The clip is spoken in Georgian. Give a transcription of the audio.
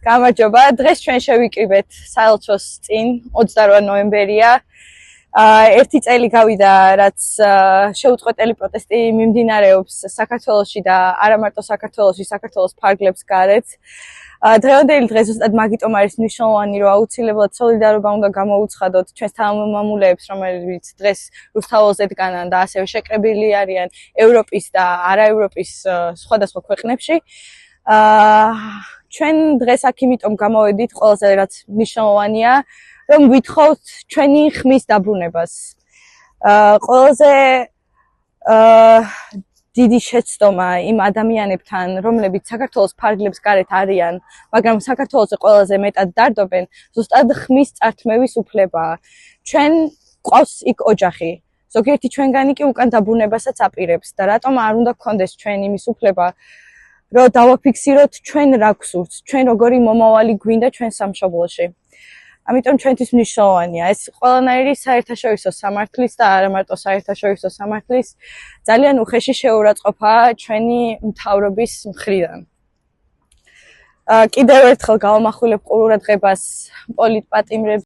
გამარჯობა. დღეს ჩვენ შევიკრიბეთ საელჩოს წინ 28 ნოემბერია. ერთი წელი გავიდა, რაც შეუწყვეტელი პროტესტი მიმდინარეობს საქართველოში და არა მარტო საქართველოში, საქართველოს ფარგლებს გარეთ. დღევანდელი დღე ზუსტად მაგიტომ არის მნიშვნელოვანი, რომ აუცილებლად სოლიდარობა უნდა გამოუცხადოთ ჩვენს თანამამულეებს, რომლებიც დღეს რუსთაველზე დგანან და ასევე შეკრებილი არიან ევროპის და არაევროპის სხვადასხვა ქვეყნებში. ჩვენ დღეს აქ იმიტომ გამოვედით, ყველაზე რაც მნიშვნელოვანია, რომ ვითხოვთ ჩვენი ხმის დაბრუნებას. ყველაზე დიდი შეცდომა იმ ადამიანებთან, რომლებიც საქართველოს ფარგლებს გარეთ არიან, მაგრამ საქართველოს ყველაზე მეტად დარდობენ, ზუსტად ხმის წართმევის უფლებაა. ჩვენ ყავს იქ ოჯახი. ზოგიერთი ჩვენგანი კი უკან დაბრუნებასაც აპირებს და რატომ არ უნდა გქონდეს ჩვენ იმის უფლება, რომ დავაფიქსიროთ ჩვენ რა გვსურთ, ჩვენ როგორი მომავალი გვინდა ჩვენ სამშობლოში. ამიტომ ჩვენთვის მნიშვნელოვანია ეს ყველანაირი საერთაშორისო სამართლის და არა მარტო საერთაშორისო სამართლის ძალიან უხეში შეურაცხყოფა ჩვენი მთავრობის მხრიდან. კიდევ ერთხელ გავამახვილებ ყურადღებას პოლიტპატიმრებს